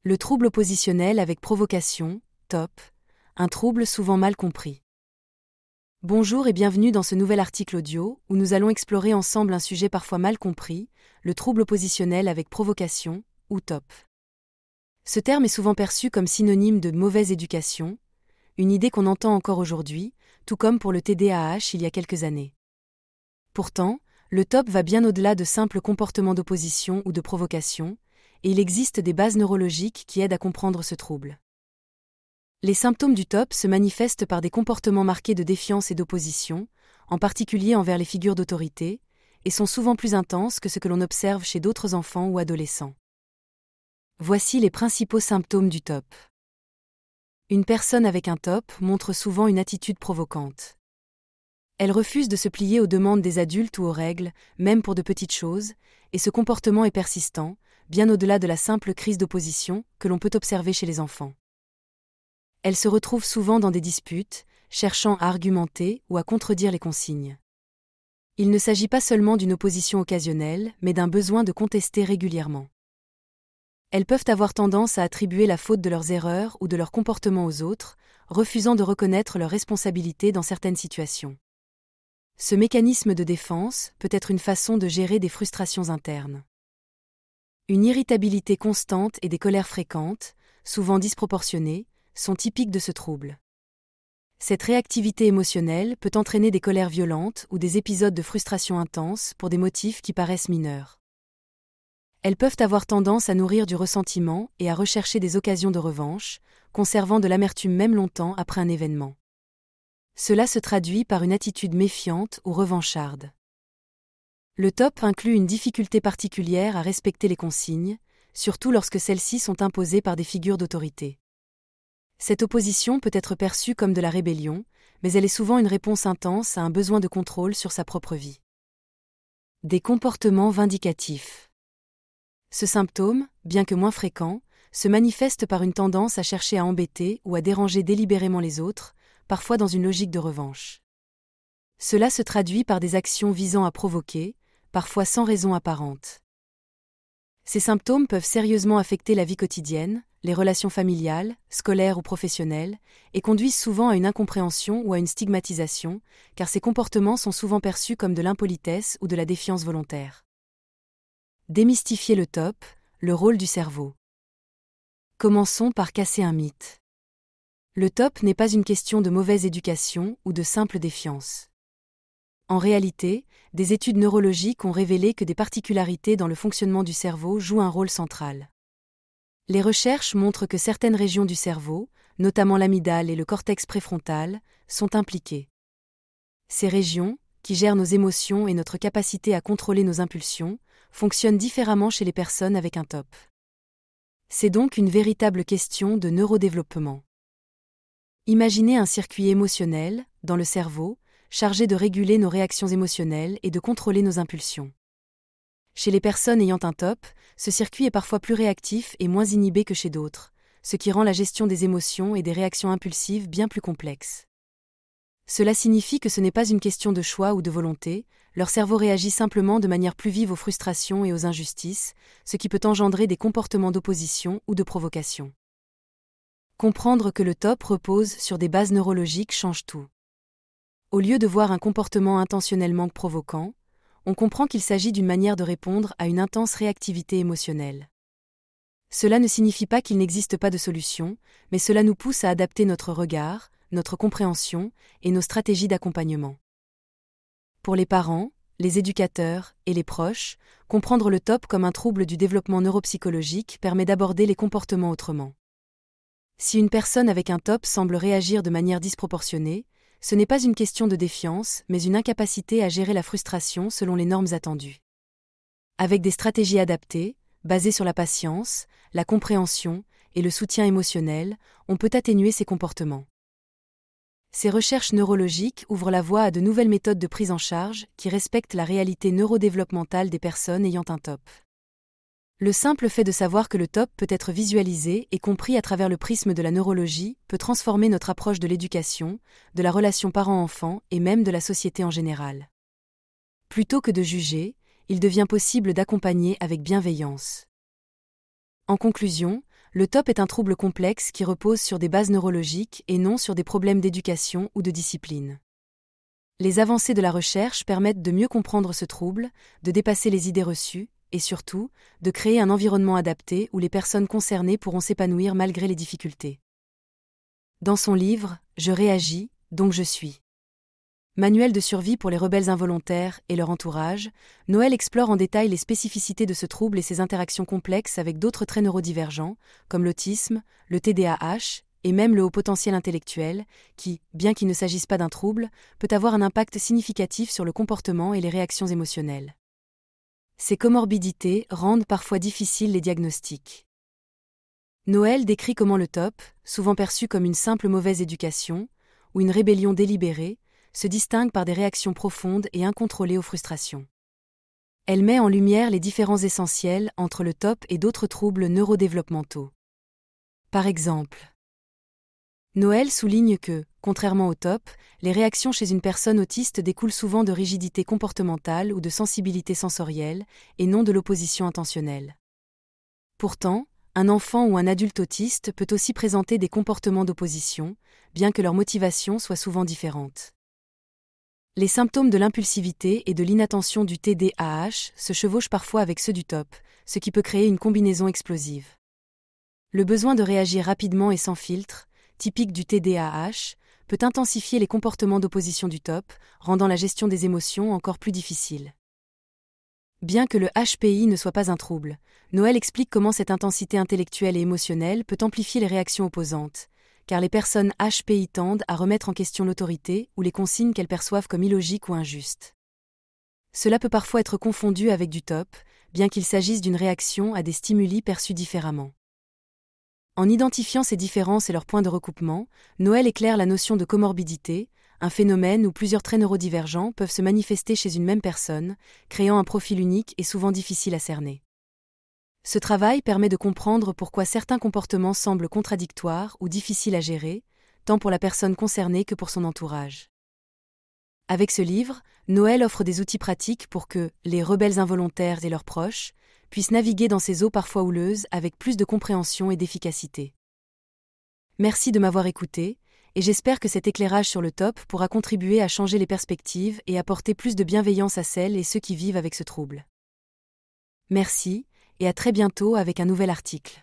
Le trouble oppositionnel avec provocation, TOP, un trouble souvent mal compris. Bonjour et bienvenue dans ce nouvel article audio où nous allons explorer ensemble un sujet parfois mal compris, le trouble oppositionnel avec provocation, ou TOP. Ce terme est souvent perçu comme synonyme de mauvaise éducation, une idée qu'on entend encore aujourd'hui, tout comme pour le TDAH il y a quelques années. Pourtant, le TOP va bien au-delà de simples comportements d'opposition ou de provocation, et il existe des bases neurologiques qui aident à comprendre ce trouble. Les symptômes du TOP se manifestent par des comportements marqués de défiance et d'opposition, en particulier envers les figures d'autorité, et sont souvent plus intenses que ce que l'on observe chez d'autres enfants ou adolescents. Voici les principaux symptômes du TOP. Une personne avec un TOP montre souvent une attitude provocante. Elle refuse de se plier aux demandes des adultes ou aux règles, même pour de petites choses, et ce comportement est persistant, bien au-delà de la simple crise d'opposition que l'on peut observer chez les enfants. Elle se retrouve souvent dans des disputes, cherchant à argumenter ou à contredire les consignes. Il ne s'agit pas seulement d'une opposition occasionnelle, mais d'un besoin de contester régulièrement. Elles peuvent avoir tendance à attribuer la faute de leurs erreurs ou de leur comportement aux autres, refusant de reconnaître leur responsabilité dans certaines situations. Ce mécanisme de défense peut être une façon de gérer des frustrations internes. Une irritabilité constante et des colères fréquentes, souvent disproportionnées, sont typiques de ce trouble. Cette réactivité émotionnelle peut entraîner des colères violentes ou des épisodes de frustration intense pour des motifs qui paraissent mineurs. Elles peuvent avoir tendance à nourrir du ressentiment et à rechercher des occasions de revanche, conservant de l'amertume même longtemps après un événement. Cela se traduit par une attitude méfiante ou revancharde. Le TOP inclut une difficulté particulière à respecter les consignes, surtout lorsque celles-ci sont imposées par des figures d'autorité. Cette opposition peut être perçue comme de la rébellion, mais elle est souvent une réponse intense à un besoin de contrôle sur sa propre vie. Des comportements vindicatifs. Ce symptôme, bien que moins fréquent, se manifeste par une tendance à chercher à embêter ou à déranger délibérément les autres, parfois dans une logique de revanche. Cela se traduit par des actions visant à provoquer, parfois sans raison apparente. Ces symptômes peuvent sérieusement affecter la vie quotidienne, les relations familiales, scolaires ou professionnelles, et conduisent souvent à une incompréhension ou à une stigmatisation, car ces comportements sont souvent perçus comme de l'impolitesse ou de la défiance volontaire. Démystifier le TOP, le rôle du cerveau. Commençons par casser un mythe. Le TOP n'est pas une question de mauvaise éducation ou de simple défiance. En réalité, des études neurologiques ont révélé que des particularités dans le fonctionnement du cerveau jouent un rôle central. Les recherches montrent que certaines régions du cerveau, notamment l'amygdale et le cortex préfrontal, sont impliquées. Ces régions, qui gèrent nos émotions et notre capacité à contrôler nos impulsions, fonctionnent différemment chez les personnes avec un TOP. C'est donc une véritable question de neurodéveloppement. Imaginez un circuit émotionnel, dans le cerveau, chargé de réguler nos réactions émotionnelles et de contrôler nos impulsions. Chez les personnes ayant un TOP, ce circuit est parfois plus réactif et moins inhibé que chez d'autres, ce qui rend la gestion des émotions et des réactions impulsives bien plus complexe. Cela signifie que ce n'est pas une question de choix ou de volonté, leur cerveau réagit simplement de manière plus vive aux frustrations et aux injustices, ce qui peut engendrer des comportements d'opposition ou de provocation. Comprendre que le TOP repose sur des bases neurologiques change tout. Au lieu de voir un comportement intentionnellement provoquant, on comprend qu'il s'agit d'une manière de répondre à une intense réactivité émotionnelle. Cela ne signifie pas qu'il n'existe pas de solution, mais cela nous pousse à adapter notre regard, notre compréhension et nos stratégies d'accompagnement. Pour les parents, les éducateurs et les proches, comprendre le TOP comme un trouble du développement neuropsychologique permet d'aborder les comportements autrement. Si une personne avec un TOP semble réagir de manière disproportionnée, ce n'est pas une question de défiance, mais une incapacité à gérer la frustration selon les normes attendues. Avec des stratégies adaptées, basées sur la patience, la compréhension et le soutien émotionnel, on peut atténuer ces comportements. Ces recherches neurologiques ouvrent la voie à de nouvelles méthodes de prise en charge qui respectent la réalité neurodéveloppementale des personnes ayant un TOP. Le simple fait de savoir que le TOP peut être visualisé et compris à travers le prisme de la neurologie peut transformer notre approche de l'éducation, de la relation parent-enfant et même de la société en général. Plutôt que de juger, il devient possible d'accompagner avec bienveillance. En conclusion, Le TOP est un trouble complexe qui repose sur des bases neurologiques et non sur des problèmes d'éducation ou de discipline. Les avancées de la recherche permettent de mieux comprendre ce trouble, de dépasser les idées reçues, et surtout, de créer un environnement adapté où les personnes concernées pourront s'épanouir malgré les difficultés. Dans son livre « Je réagis, donc je suis ». Manuel de survie pour les rebelles involontaires et leur entourage, Noël explore en détail les spécificités de ce trouble et ses interactions complexes avec d'autres traits neurodivergents, comme l'autisme, le TDAH et même le haut potentiel intellectuel, qui, bien qu'il ne s'agisse pas d'un trouble, peut avoir un impact significatif sur le comportement et les réactions émotionnelles. Ces comorbidités rendent parfois difficiles les diagnostics. Noël décrit comment le TOP, souvent perçu comme une simple mauvaise éducation ou une rébellion délibérée, se distingue par des réactions profondes et incontrôlées aux frustrations. Elle met en lumière les différences essentielles entre le TOP et d'autres troubles neurodéveloppementaux. Par exemple, Noël souligne que, contrairement au TOP, les réactions chez une personne autiste découlent souvent de rigidité comportementale ou de sensibilité sensorielle, et non de l'opposition intentionnelle. Pourtant, un enfant ou un adulte autiste peut aussi présenter des comportements d'opposition, bien que leur motivation soit souvent différente. Les symptômes de l'impulsivité et de l'inattention du TDAH se chevauchent parfois avec ceux du TOP, ce qui peut créer une combinaison explosive. Le besoin de réagir rapidement et sans filtre, typique du TDAH, peut intensifier les comportements d'opposition du TOP, rendant la gestion des émotions encore plus difficile. Bien que le HPI ne soit pas un trouble, Noël explique comment cette intensité intellectuelle et émotionnelle peut amplifier les réactions opposantes, car les personnes HPI tendent à remettre en question l'autorité ou les consignes qu'elles perçoivent comme illogiques ou injustes. Cela peut parfois être confondu avec du TOP, bien qu'il s'agisse d'une réaction à des stimuli perçus différemment. En identifiant ces différences et leurs points de recoupement, Noël éclaire la notion de comorbidité, un phénomène où plusieurs traits neurodivergents peuvent se manifester chez une même personne, créant un profil unique et souvent difficile à cerner. Ce travail permet de comprendre pourquoi certains comportements semblent contradictoires ou difficiles à gérer, tant pour la personne concernée que pour son entourage. Avec ce livre, Noël offre des outils pratiques pour que les rebelles involontaires et leurs proches puissent naviguer dans ces eaux parfois houleuses avec plus de compréhension et d'efficacité. Merci de m'avoir écouté, et j'espère que cet éclairage sur le TOP pourra contribuer à changer les perspectives et apporter plus de bienveillance à celles et ceux qui vivent avec ce trouble. Merci, et à très bientôt avec un nouvel article.